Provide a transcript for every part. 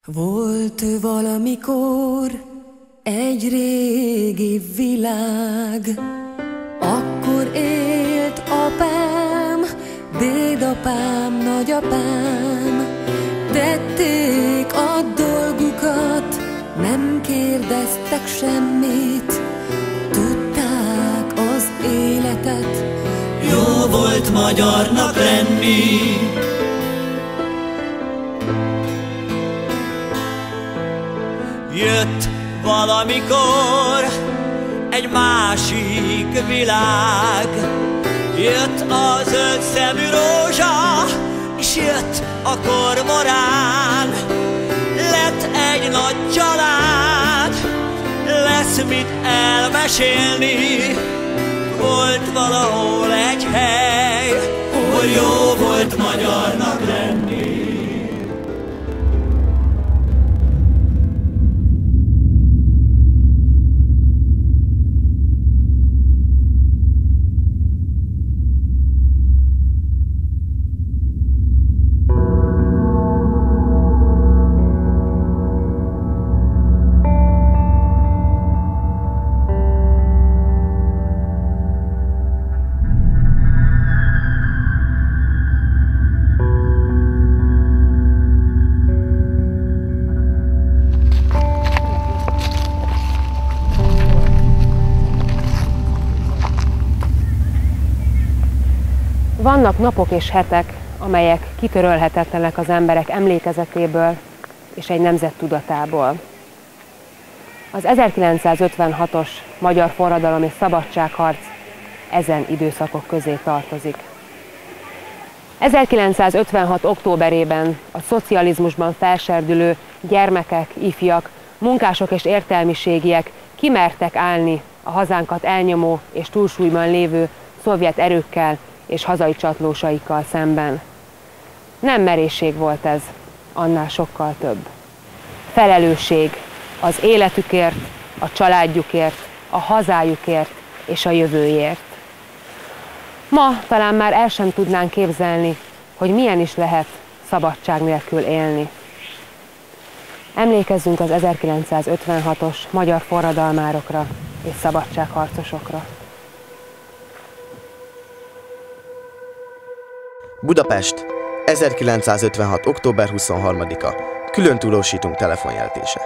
Volt valamikor egy régi világ, akkor élt apám, dédapám, nagyapám. Tették a dolgukat, nem kérdeztek semmit, tudták az életet. Jó volt magyarnak lenni. Jött valamikor egy másik világ, jött a zöld szemű rózsa, és jött a kormorán. Lett egy nagy család, lesz mit elmesélni. Volt valahol egy hely, hol jó volt magyarnak lenni. Vannak napok és hetek, amelyek kitörölhetetlenek az emberek emlékezetéből és egy nemzet tudatából. Az 1956-os magyar forradalom és szabadságharc ezen időszakok közé tartozik. 1956. októberében a szocializmusban felserdülő gyermekek, ifjak, munkások és értelmiségiek kimertek állni a hazánkat elnyomó és túlsúlyban lévő szovjet erőkkel és hazai csatlósaikkal szemben. Nem merészség volt ez, annál sokkal több. Felelősség az életükért, a családjukért, a hazájukért és a jövőjért. Ma talán már el sem tudnánk képzelni, hogy milyen is lehet szabadság nélkül élni. Emlékezzünk az 1956-os magyar forradalmárokra és szabadságharcosokra. Budapest, 1956. október 23-a, külön tudósítunk telefonjeltése.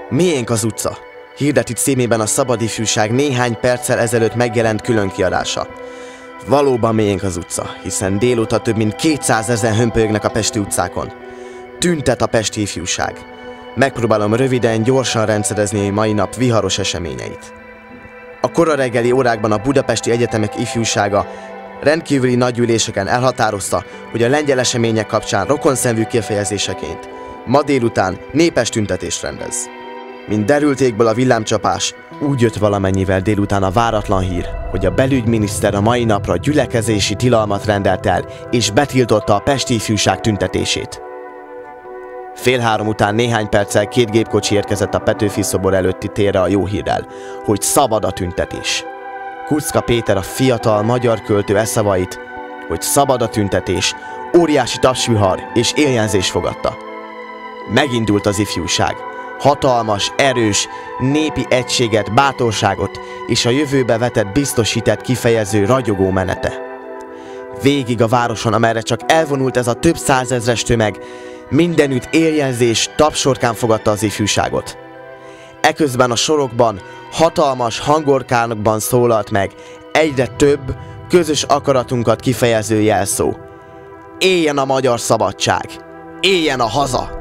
Miénk az utca, hirdeti címében a Szabad Ifjúság néhány perccel ezelőtt megjelent különkiadása. Valóban miénk az utca, hiszen délóta több mint 200 000 hömpölyögnek a pesti utcákon. Tüntet a pesti ifjúság. Megpróbálom röviden, gyorsan rendszerezni a mai nap viharos eseményeit. A kora reggeli órákban a budapesti egyetemek ifjúsága rendkívüli nagygyűléseken elhatározta, hogy a lengyel események kapcsán rokonszenvű kifejezéseként ma délután népes tüntetést rendez. Mint derült égből a villámcsapás, úgy jött valamennyivel délután a váratlan hír, hogy a belügyminiszter a mai napra gyülekezési tilalmat rendelt el, és betiltotta a pesti ifjúság tüntetését. 14:30 után néhány perccel 2 gépkocsi érkezett a Petőfi szobor előtti térre a jó hírrel, hogy szabad a tüntetés. Kuczka Péter, a fiatal magyar költő szavait, hogy szabad a tüntetés, óriási tapsvihar és éljenzés fogadta. Megindult az ifjúság. Hatalmas, erős, népi egységet, bátorságot és a jövőbe vetett biztos hitet kifejező ragyogó menete. Végig a városon, amerre csak elvonult ez a több százezres tömeg, mindenütt éljenzés, tapsorkán fogadta az ifjúságot. Eközben a sorokban, hatalmas hangorkánokban szólalt meg egyre több, közös akaratunkat kifejező jelszó. Éljen a magyar szabadság! Éljen a haza!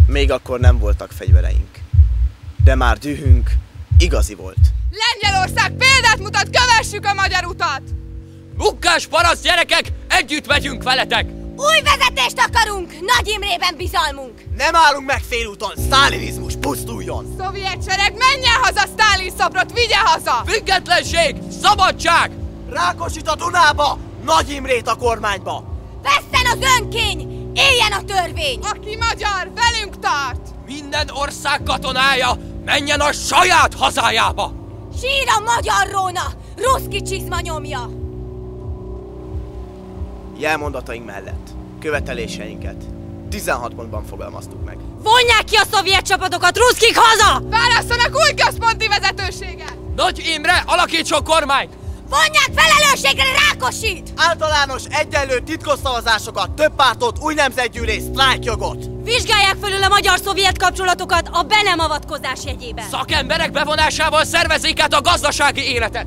Még akkor nem voltak fegyvereink, de már dühünk igazi volt. Lengyelország példát mutat, kövessük a magyar utat! Munkás paraszt gyerekek, együtt megyünk veletek! Új vezetést akarunk, Nagy Imrében bizalmunk! Nem állunk meg félúton, sztálinizmus pusztuljon! Szovjet sereg, menjen haza, Sztálin szobrot vigye haza! Függetlenség, szabadság! Rákosit a Dunába, Nagy Imrét a kormányba! Vesszen az önkény, éljen a törvény! Aki magyar, velünk tart! Minden ország katonája menjen a saját hazájába! Sír a magyar róna! Ruszki csizma nyomja! Jelmondataink mellett követeléseinket 16 pontban fogalmaztuk meg. Vonják ki a szovjet csapatokat, ruszkik haza! Válasszanak új központi vezetőséget! Nagy Imre, alakítson kormányt! Vonják felelősségre Rákosit! Általános egyenlő titkosszavazásokat, több pártot, új nemzetgyűlés, sztrájkjogot! Vizsgálják felül a magyar-szovjet kapcsolatokat a be nem avatkozás jegyében! Szakemberek bevonásával szervezzék át a gazdasági életet!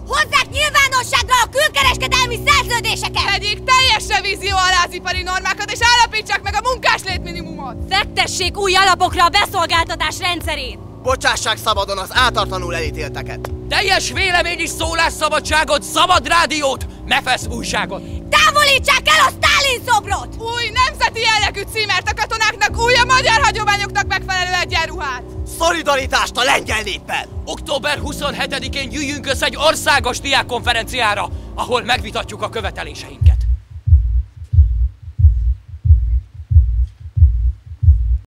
Hozzák nyilvánosságra a külkereskedelmi szerződéseket! Tegyék teljes revízió alá az ipari normákat, és állapítsák meg a munkáslétminimumot! Fektessék új alapokra a beszolgáltatás rendszerét! Bocsássák szabadon az áltartlanul elítélteket! Teljes vélemény és szólásszabadságot, szabad rádiót, Mefesz újságot! Távolítsák el a Sztálin szobrot! Új nemzeti jellegű címert a katonáknak, új a magyar hagyományoknak megfelelő egyenruhát! Szolidaritást a lengyel néppel! Október 27-én gyűjjünk össze egy országos diákkonferenciára, ahol megvitatjuk a követeléseinket.